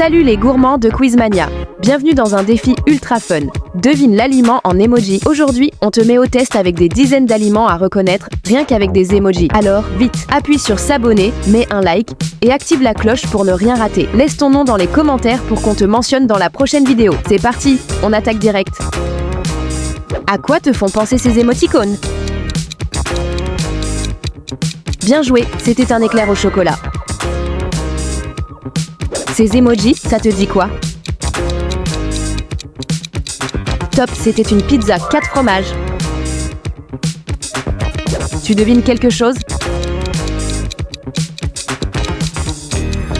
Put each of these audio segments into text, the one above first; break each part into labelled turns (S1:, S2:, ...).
S1: Salut les gourmands de Quizmania. Bienvenue dans un défi ultra fun. Devine l'aliment en emoji. Aujourd'hui, on te met au test avec des dizaines d'aliments à reconnaître, rien qu'avec des emojis. Alors, vite, appuie sur s'abonner, mets un like et active la cloche pour ne rien rater. Laisse ton nom dans les commentaires pour qu'on te mentionne dans la prochaine vidéo. C'est parti, on attaque direct. À quoi te font penser ces émoticônes? Bien joué, c'était un éclair au chocolat. Ces emojis, ça te dit quoi? Top, c'était une pizza 4 fromages. Tu devines quelque chose?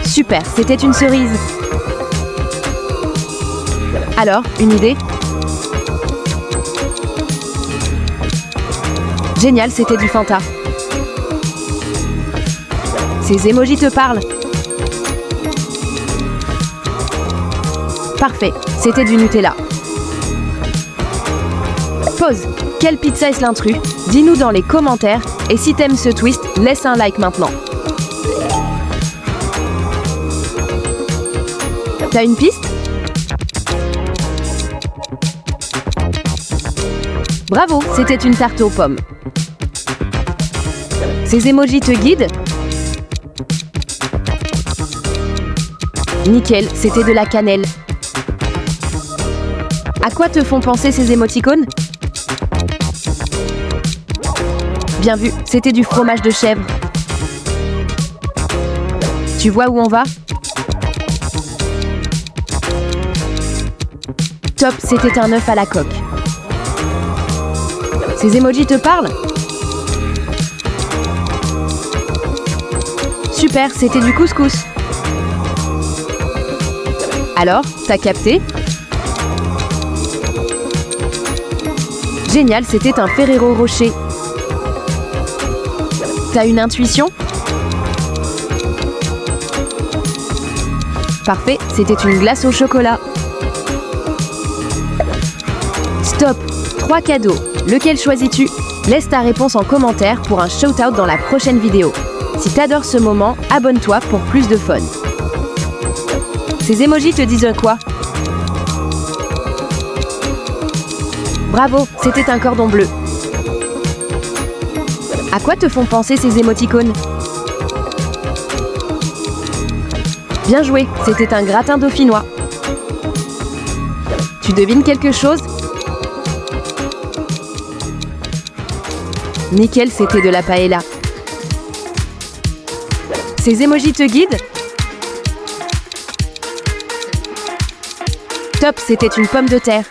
S1: Super, c'était une cerise. Alors, une idée? Génial, c'était du Fanta. Ces emojis te parlent? Parfait, c'était du Nutella. Pause. Quelle pizza est-ce l'intrus? Dis-nous dans les commentaires. Et si t'aimes ce twist, laisse un like maintenant. T'as une piste? Bravo, c'était une tarte aux pommes. Ces emojis te guident? Nickel, c'était de la cannelle. À quoi te font penser ces émoticônes? Bien vu, c'était du fromage de chèvre. Tu vois où on va? Top, c'était un œuf à la coque. Ces emojis te parlent? Super, c'était du couscous. Alors, t'as capté? Génial, c'était un Ferrero Rocher. T'as une intuition? Parfait, c'était une glace au chocolat. Stop, 3 cadeaux. Lequel choisis-tu? Laisse ta réponse en commentaire pour un shout-out dans la prochaine vidéo. Si t'adores ce moment, abonne-toi pour plus de fun. Ces emojis te disent quoi? Bravo, c'était un cordon bleu. À quoi te font penser ces émoticônes? Bien joué, c'était un gratin dauphinois. Tu devines quelque chose? Nickel, c'était de la paella. Ces emojis te guident? Top, c'était une pomme de terre.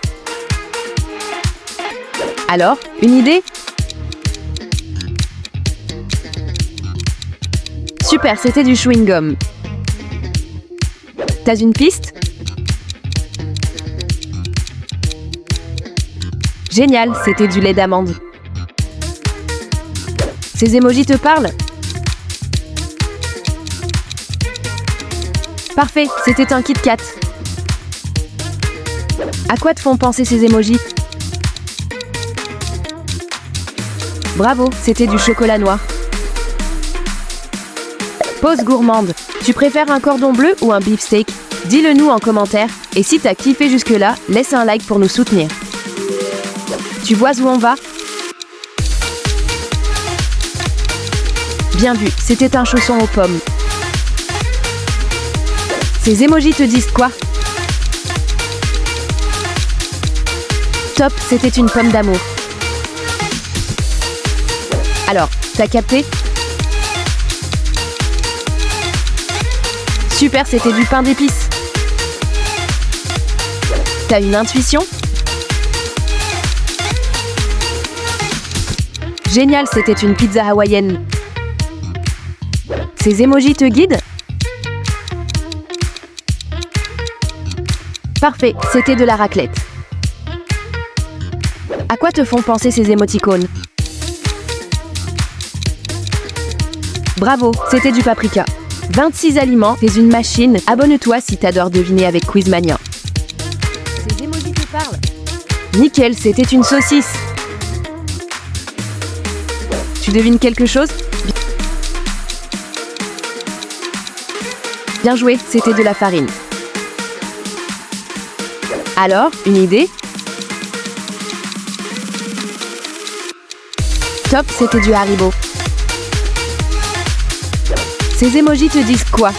S1: Alors, une idée? Super, c'était du chewing-gum. T'as une piste? Génial, c'était du lait d'amande. Ces emojis te parlent? Parfait, c'était un Kit Kat. À quoi te font penser ces emojis? Bravo, c'était du chocolat noir. Pause gourmande. Tu préfères un cordon bleu ou un beefsteak? Dis-le nous en commentaire. Et si t'as kiffé jusque-là, laisse un like pour nous soutenir. Tu vois où on va? Bien vu, c'était un chausson aux pommes. Ces emojis te disent quoi? Top, c'était une pomme d'amour. Alors, t'as capté? Super, c'était du pain d'épices. T'as une intuition? Génial, c'était une pizza hawaïenne. Ces emojis te guident? Parfait, c'était de la raclette. À quoi te font penser ces émoticônes? Bravo, c'était du paprika. 26 aliments, t'es une machine. Abonne-toi si t'adores deviner avec Quizmania. Ces emojis te parlent? Nickel, c'était une saucisse. Tu devines quelque chose? Bien joué, c'était de la farine. Alors, une idée? Top, c'était du Haribo. Ces emojis te disent quoi?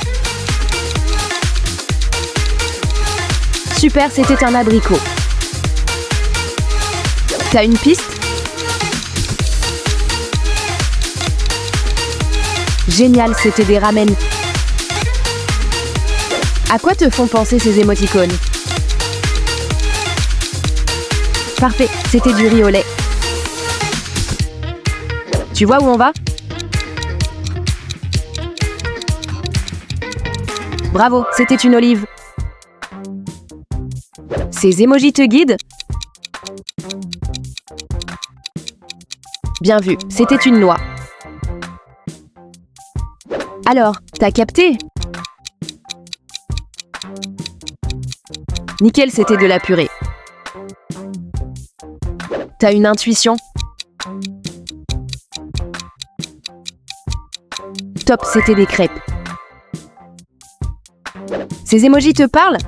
S1: Super, c'était un abricot. T'as une piste? Génial, c'était des ramen. À quoi te font penser ces émoticônes? Parfait, c'était du riz au lait. Tu vois où on va? Bravo, c'était une olive. Ces emojis te guident? Bien vu, c'était une noix. Alors, t'as capté? Nickel, c'était de la purée. T'as une intuition? Top, c'était des crêpes. Ces emojis te parlent?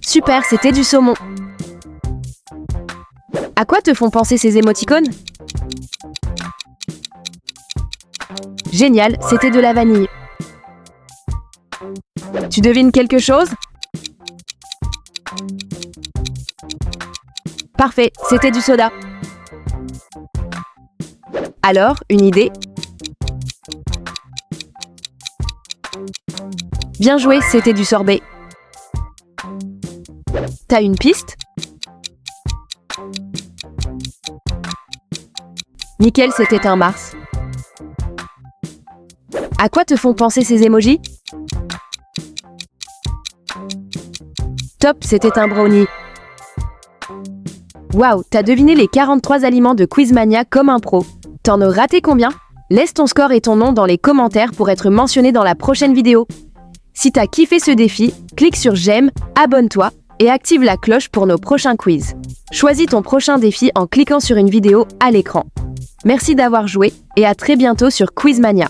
S1: Super, c'était du saumon. À quoi te font penser ces émoticônes? Génial, c'était de la vanille. Tu devines quelque chose? Parfait, c'était du soda. Alors, une idée? Bien joué, c'était du sorbet. T'as une piste? Nickel, c'était un Mars. À quoi te font penser ces emojis? Top, c'était un brownie. Waouh, t'as deviné les 43 aliments de Quizmania comme un pro. T'en as raté combien? Laisse ton score et ton nom dans les commentaires pour être mentionné dans la prochaine vidéo. Si t'as kiffé ce défi, clique sur j'aime, abonne-toi et active la cloche pour nos prochains quiz. Choisis ton prochain défi en cliquant sur une vidéo à l'écran. Merci d'avoir joué et à très bientôt sur Quizmania.